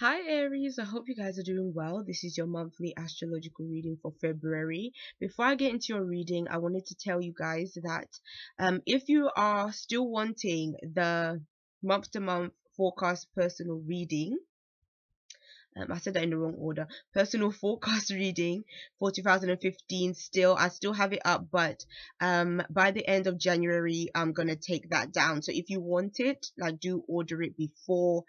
Hi Aries, I hope you guys are doing well. This is your monthly astrological reading for February. Before I get into your reading, I wanted to tell you guys that if you are still wanting the month to month forecast personal reading, I said that in the wrong order. Personal forecast reading for 2015. I still have it up, but by the end of January, I'm gonna take that down. So if you want it, like, do order it before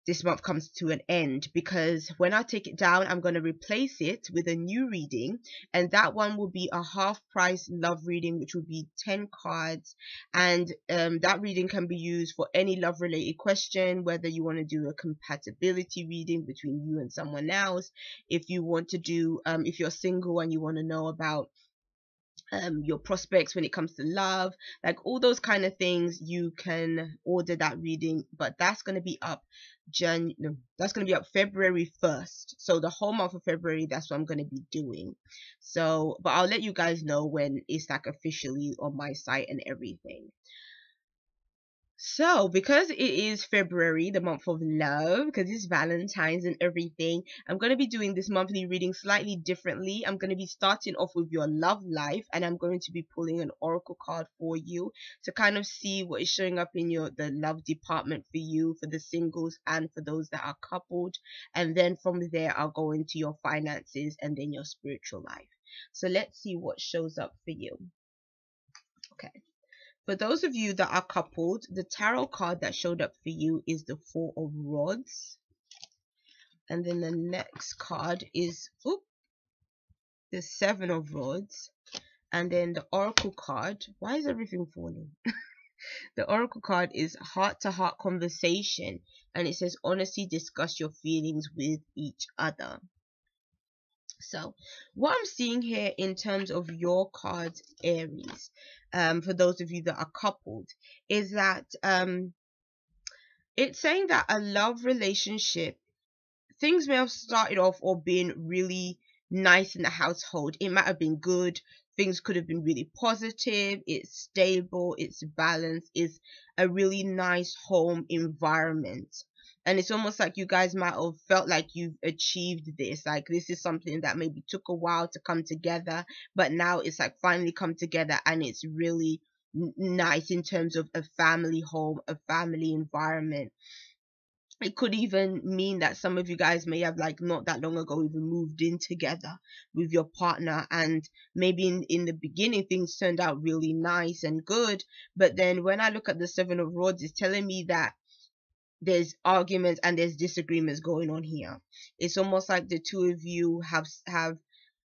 this month comes to an end, because when I take it down, I'm going to replace it with a new reading, and that one will be a half price love reading, which will be 10 cards. And that reading can be used for any love related question, whether you want to do a compatibility reading between you and someone else, if you want to do if you're single and you want to know about your prospects when it comes to love, like all those kind of things. You can order that reading, but that's going to be up no, that's going to be up February 1st. So the whole month of February, that's what I'm going to be doing. So, but I'll let you guys know when it's like officially on my site and everything. So, because it is February, the month of love, because it's Valentine's and everything, I'm going to be doing this monthly reading slightly differently. I'm going to be starting off with your love life, and I'm going to be pulling an oracle card for you to kind of see what is showing up in the love department for you, for the singles and for those that are coupled. And then from there, I'll go into your finances and then your spiritual life. So let's see what shows up for you. Okay. For those of you that are coupled, the tarot card that showed up for you is the Four of Rods. And then the next card is the Seven of Rods. And then the Oracle card. Why is everything falling? The Oracle card is Heart to Heart Conversation. And it says, honestly discuss your feelings with each other. So what I'm seeing here in terms of your cards, Aries, for those of you that are coupled, is that it's saying that a love relationship, things may have started off or been really nice in the household. It might have been good. Things could have been really positive. It's stable. It's balanced. It's a really nice home environment. And it's almost like you guys might have felt like you've achieved this. Like, this is something that maybe took a while to come together, but now it's like finally come together, and it's really nice in terms of a family home, a family environment. It could even mean that some of you guys may have, like, not that long ago even moved in together with your partner, and maybe in the beginning things turned out really nice and good, but then when I look at the Seven of Rods, it's telling me that there's arguments and there's disagreements going on here. It's almost like the two of you have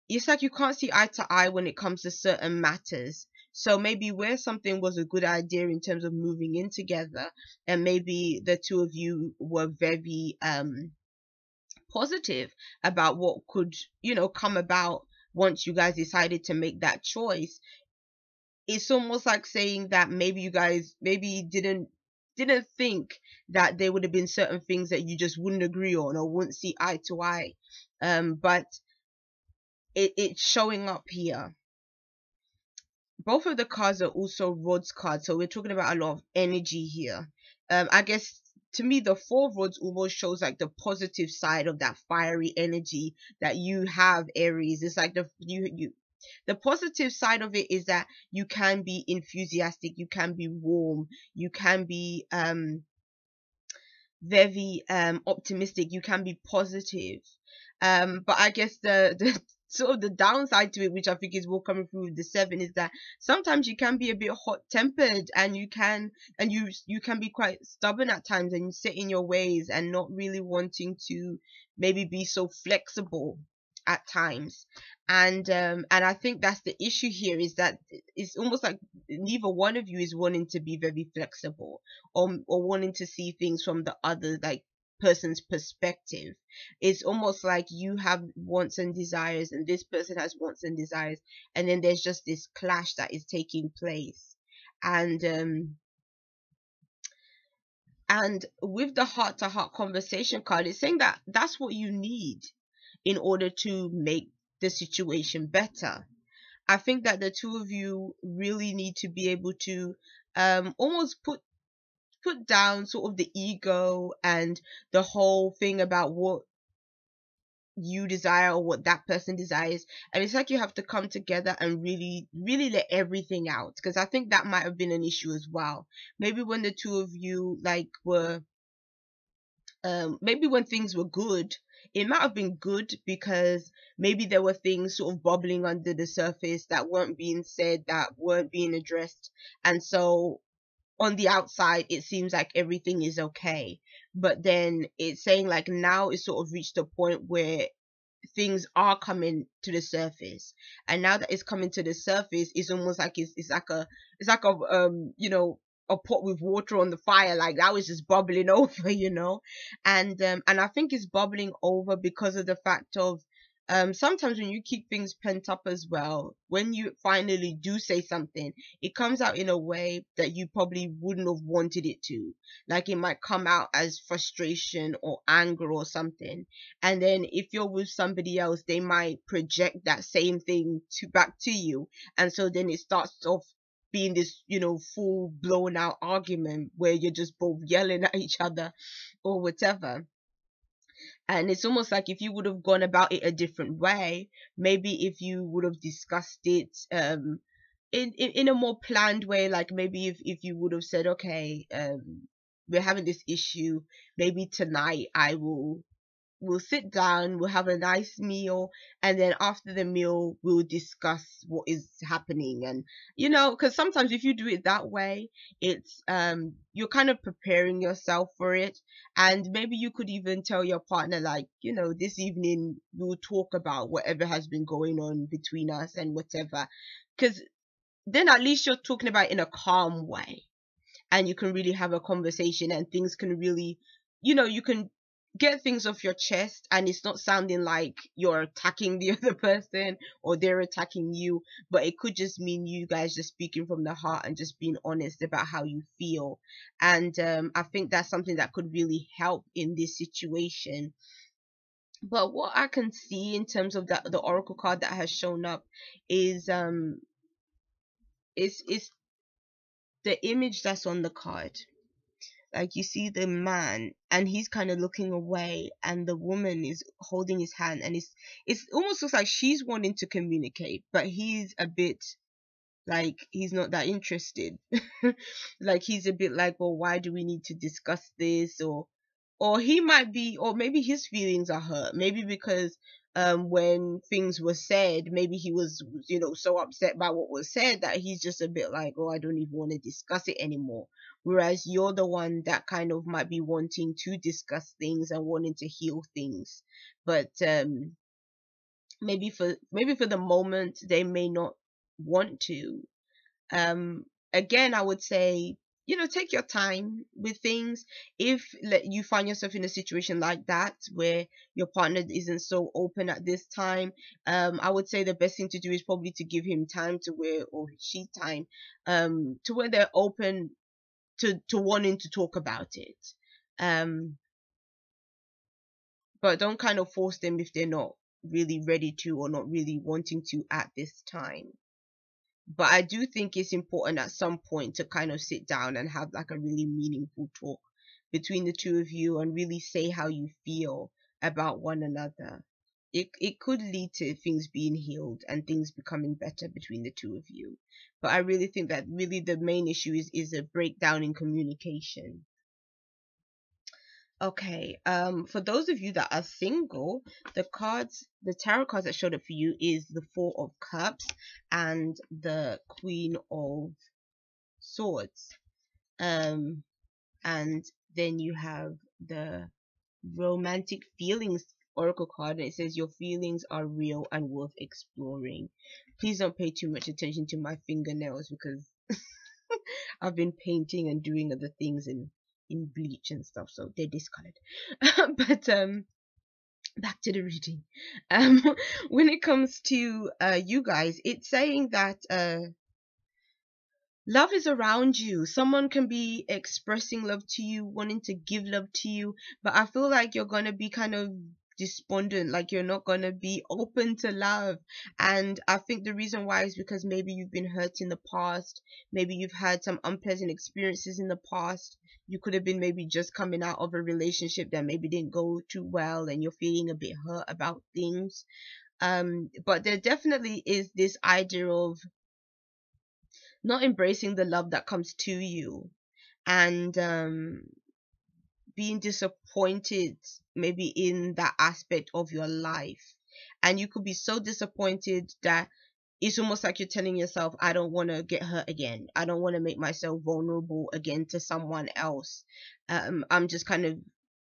it's like you can't see eye to eye when it comes to certain matters. So maybe where something was a good idea in terms of moving in together, and maybe the two of you were very positive about what could, come about once you guys decided to make that choice. It's almost like saying that maybe you guys maybe didn't think that there would have been certain things that you just wouldn't agree on or wouldn't see eye to eye. But it's showing up here. Both of the cards are also rods cards, so we're talking about a lot of energy here. I guess to me the Four of Rods almost shows like the positive side of that fiery energy that you have, Aries. It's like the positive side of it is that you can be enthusiastic, you can be warm, you can be very optimistic, you can be positive. But I guess the sort of the downside to it, which I think is more coming through with the Seven, is that sometimes you can be a bit hot tempered, and you can be quite stubborn at times, and you sit in your ways and not really wanting to maybe be so flexible at times. And I think that's the issue here, is that it's almost like neither one of you is wanting to be very flexible, or wanting to see things from the other, like, person's perspective. It's almost like you have wants and desires, and this person has wants and desires, and then there's just this clash that is taking place. And with the heart to heart conversation card, it's saying that that's what you need in order to make the situation better. I think that the two of you really need to be able to almost put down sort of the ego and the whole thing about what you desire or what that person desires, and it's like you have to come together and really let everything out, because I think that might have been an issue as well. Maybe when the two of you like were maybe when things were good, it might have been good because maybe there were things sort of bubbling under the surface that weren't being said, that weren't being addressed, and so on the outside it seems like everything is okay, but then it's saying like now it's sort of reached a point where things are coming to the surface, and now that it's coming to the surface, it's almost like it's like a a pot with water on the fire, like that was just bubbling over, and I think it's bubbling over because of the fact of sometimes when you keep things pent up as well, when you finally do say something, it comes out in a way that you probably wouldn't have wanted it to. Like it might come out as frustration or anger or something, and then if you're with somebody else, they might project that same thing to back to you, and so then it starts off being this full blown out argument where you're just both yelling at each other or whatever. And it's almost like if you would have gone about it a different way, maybe if you would have discussed it in a more planned way, like maybe if you would have said, okay, we're having this issue, maybe tonight we'll sit down, we'll have a nice meal, and then after the meal we'll discuss what is happening. And because sometimes if you do it that way, it's you're kind of preparing yourself for it. And maybe you could even tell your partner, like, this evening we'll talk about whatever has been going on between us and whatever, because then at least you're talking about it in a calm way, and you can really have a conversation, and things can really, you can get things off your chest, and it's not sounding like you're attacking the other person or they're attacking you, but it could just mean you guys just speaking from the heart and just being honest about how you feel. And I think that's something that could really help in this situation. But what I can see in terms of the oracle card that has shown up is is the image that's on the card. Like you see the man and he's kind of looking away, and the woman is holding his hand, and it's almost looks like she's wanting to communicate, but he's a bit like he's not that interested. Like he's a bit like, well, why do we need to discuss this? Or he might be, or maybe his feelings are hurt, maybe because when things were said, maybe he was so upset by what was said that he's just a bit like, oh, I don't even want to discuss it anymore. Whereas you're the one that kind of might be wanting to discuss things and wanting to heal things, but maybe for the moment they may not want to. Again, I would say, take your time with things. If you find yourself in a situation like that where your partner isn't so open at this time, I would say the best thing to do is probably to give him time to where, or she time, to where they're open to wanting to talk about it. But don't kind of force them if they're not really ready to or not really wanting to at this time. But I do think it's important at some point to kind of sit down and have like a really meaningful talk between the two of you and really say how you feel about one another. It could lead to things being healed and things becoming better between the two of you. But I really think that really the main issue is a breakdown in communication. Okay, for those of you that are single, the tarot cards that showed up for you is the Four of Cups and the Queen of Swords. And then you have the Romantic Feelings Oracle card, and it says your feelings are real and worth exploring. Please don't pay too much attention to my fingernails because I've been painting and doing other things in bleach and stuff, so they're discolored. But back to the reading. Um when it comes to you guys, it's saying that love is around you. Someone can be expressing love to you, wanting to give love to you, but I feel like you're gonna be kind of despondent, like you're not gonna be open to love. And I think the reason why is because maybe you've been hurt in the past, maybe you've had some unpleasant experiences in the past. You could have been maybe just coming out of a relationship that maybe didn't go too well, and you're feeling a bit hurt about things. But there definitely is this idea of not embracing the love that comes to you, and being disappointed maybe in that aspect of your life. And you could be so disappointed that it's almost like you're telling yourself, I don't want to get hurt again. I don't want to make myself vulnerable again to someone else. I'm just kind of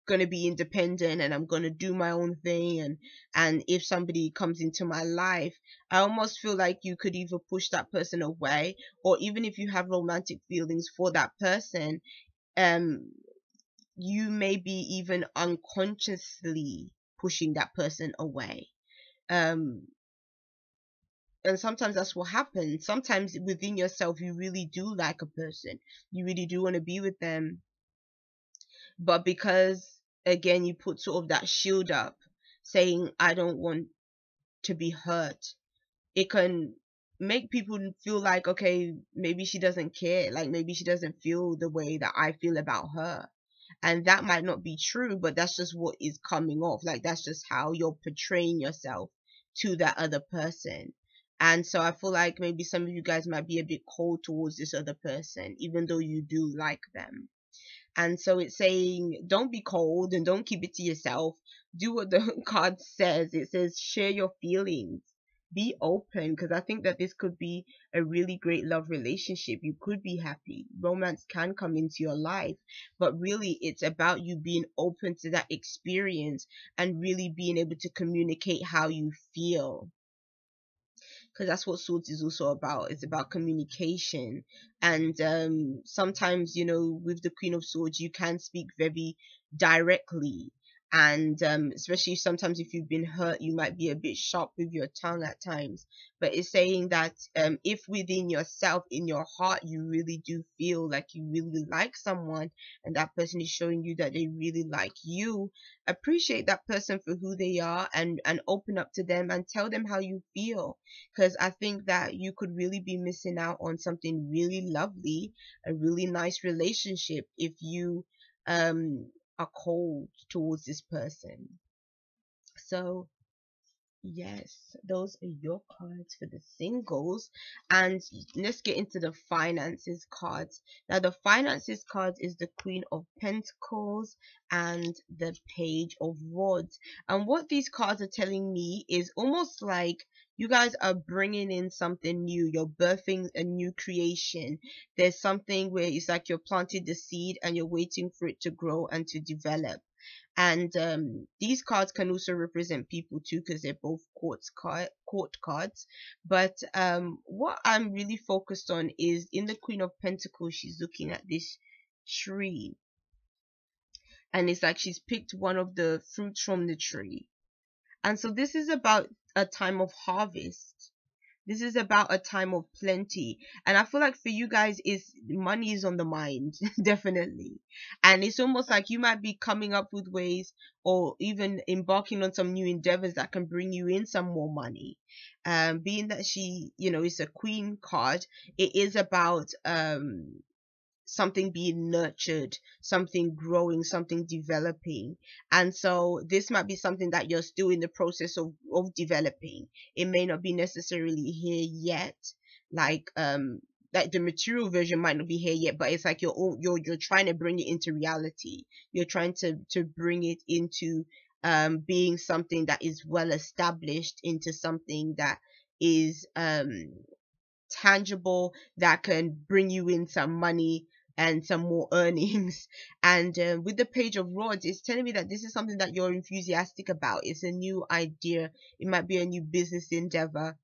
going to be independent, and I'm going to do my own thing. And if somebody comes into my life, I almost feel like you could either push that person away, or even if you have romantic feelings for that person, um you may be even unconsciously pushing that person away. um and sometimes that's what happens. Sometimes within yourself you really do like a person, you really do want to be with them, but because again you put sort of that shield up, saying I don't want to be hurt, it can make people feel like, okay, maybe she doesn't care, like maybe she doesn't feel the way that I feel about her. And that might not be true, but that's just what is coming off, like that's just how you're portraying yourself to that other person. And so I feel like maybe some of you guys might be a bit cold towards this other person even though you do like them. And so it's saying, don't be cold and don't keep it to yourself. Do what the card says. It says, share your feelings. Be open, because I think that this could be a really great love relationship. You could be happy. Romance can come into your life, but really it's about you being open to that experience and really being able to communicate how you feel, because that's what swords is also about. It's about communication. And sometimes, with the queen of swords you can speak very directly. And especially sometimes if you've been hurt, you might be a bit sharp with your tongue at times. But it's saying that if within yourself, in your heart, you really do feel like you really like someone, and that person is showing you that they really like you, appreciate that person for who they are, and open up to them and tell them how you feel. Because I think that you could really be missing out on something really lovely, a really nice relationship, if you are cold towards this person. So yes, those are your cards for the singles. And let's get into the finances cards. Now, the finances cards is the Queen of Pentacles and the Page of Wands. And what these cards are telling me is almost like you guys are bringing in something new. You're birthing a new creation. There's something where it's like you're planting the seed and you're waiting for it to grow and to develop. And these cards can also represent people too, because they're both court cards. But what I'm really focused on is in the Queen of Pentacles, she's looking at this tree, and it's like she's picked one of the fruits from the tree. And so this is about a time of harvest. This is about a time of plenty. And I feel like for you guys, is money is on the mind, definitely. And it's almost like you might be coming up with ways, or even embarking on some new endeavors that can bring you in some more money. Being that she, is a queen card, it is about something being nurtured, something growing, something developing. And so this might be something that you're still in the process of developing. It may not be necessarily here yet, like the material version might not be here yet, but it's like you're trying to bring it into reality. You're trying to bring it into being something that is well established, into something that is tangible, that can bring you in some money and some more earnings. And with the Page of Rods, it's telling me that this is something that you're enthusiastic about. It's a new idea. It might be a new business endeavor,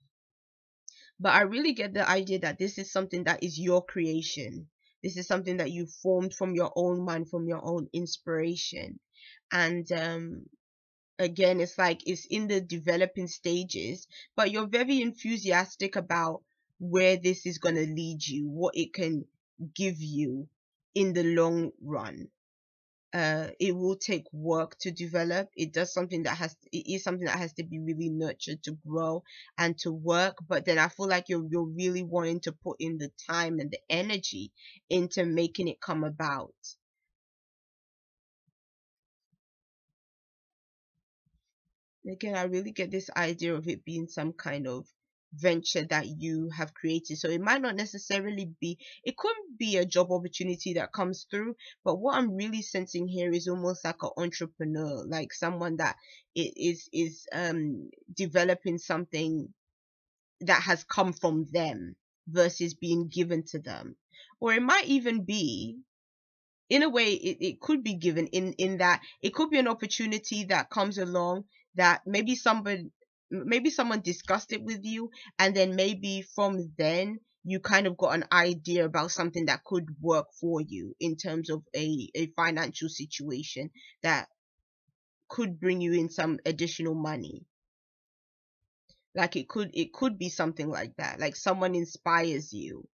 but I really get the idea that this is something that is your creation. This is something that you formed from your own mind, from your own inspiration. And again, it's like it's in the developing stages, but you're very enthusiastic about where this is going to lead you, what it can give you in the long run. it will take work to develop. It is something that has to be really nurtured to grow and to work. But then I feel like you're really wanting to put in the time and the energy into making it come about. Again, I really get this idea of it being some kind of venture that you have created. So it might not necessarily be, it could be a job opportunity that comes through, but what I'm really sensing here is almost like an entrepreneur, like someone that is developing something that has come from them versus being given to them. Or it might even be, in a way, it could be given in that it could be an opportunity that comes along that maybe someone discussed it with you, and then maybe from then you kind of got an idea about something that could work for you in terms of a financial situation that could bring you in some additional money. Like it could be something like that, like someone inspires you,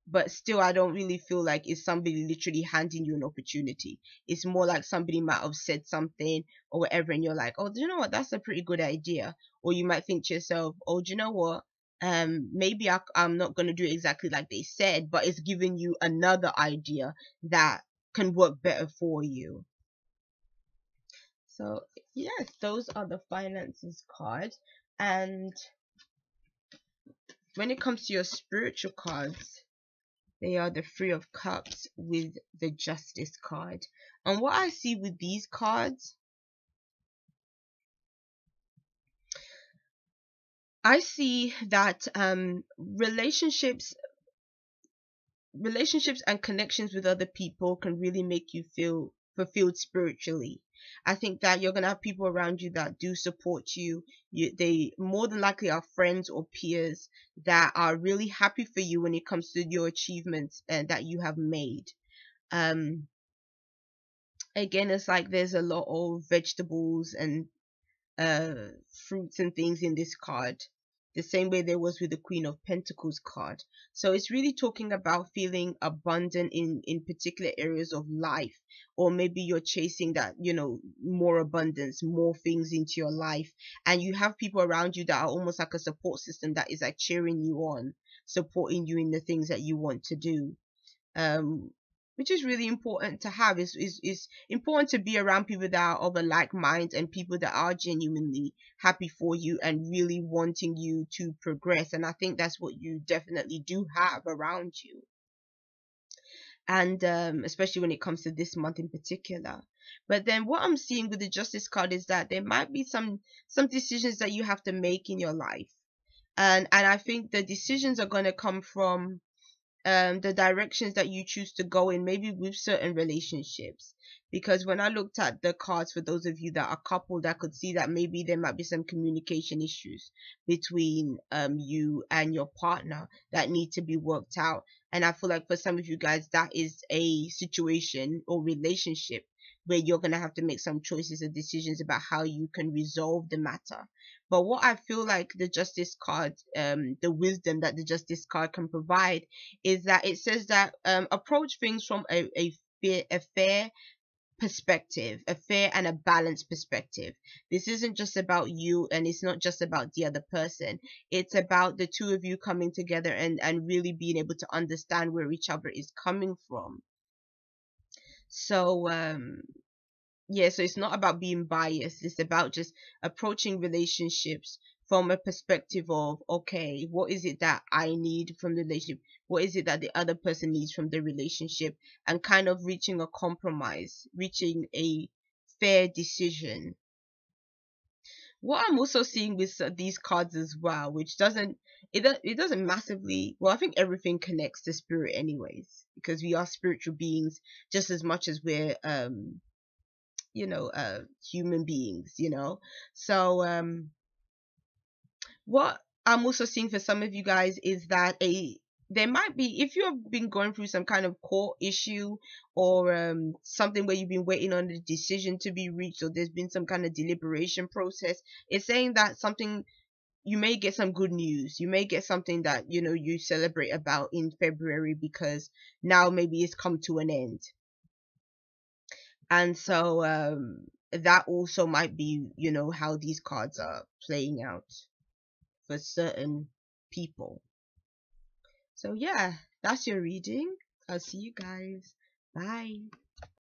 but still I don't really feel like it's somebody literally handing you an opportunity. It's more like somebody might have said something or whatever, and you're like, oh, do you know what, that's a pretty good idea. Or you might think to yourself, oh, do you know what, maybe I'm not going to do it exactly like they said, but it's giving you another idea that can work better for you. So yes, those are the finances card. And when it comes to your spiritual cards, they are the Three of Cups with the Justice card. And what I see with these cards, I see that relationships and connections with other people can really make you feel fulfilled spiritually. I think that you're gonna have people around you that do support you. They more than likely are friends or peers that are really happy for you when it comes to your achievements and that you have made. Um, Again, it's like there's a lot of vegetables and fruits and things in this card, the same way there was with the Queen of Pentacles card. So it's really talking about feeling abundant in particular areas of life, or maybe you're chasing that, more abundance, more things into your life, and you have people around you that are almost like a support system that is like cheering you on, supporting you in the things that you want to do. um which is really important to have. Is important to be around people that are of a like mind, and people that are genuinely happy for you and really wanting you to progress. And I think that's what you definitely do have around you. And especially when it comes to this month in particular. But then what I'm seeing with the Justice card is that there might be some decisions that you have to make in your life. And I think the decisions are going to come from the directions that you choose to go in, maybe with certain relationships. Because when I looked at the cards, for those of you that are coupled, I could see that maybe there might be some communication issues between you and your partner that need to be worked out. And I feel like for some of you guys, that is a situation or relationship where you're going to have to make some choices and decisions about how you can resolve the matter. But what I feel like the Justice card, the wisdom that the Justice card can provide, is that it says that approach things from a fair perspective, a fair and a balanced perspective. This isn't just about you, and it's not just about the other person. It's about the two of you coming together and really being able to understand where each other is coming from. So yeah, so it's not about being biased. It's about just approaching relationships from a perspective of, okay, what is it that I need from the relationship? What is it that the other person needs from the relationship? And kind of reaching a compromise, reaching a fair decision. What I'm also seeing with these cards as well, which it doesn't massively, well, I think everything connects to spirit anyways, because we are spiritual beings just as much as we're human beings. So what I'm also seeing for some of you guys is that there might be, if you have been going through some kind of court issue, or something where you've been waiting on the decision to be reached, or there's been some kind of deliberation process, it's saying that something, you may get some good news. You may get something that you celebrate about in February, because now maybe it's come to an end. And so that also might be, how these cards are playing out for certain people. So yeah, that's your reading. I'll see you guys. Bye.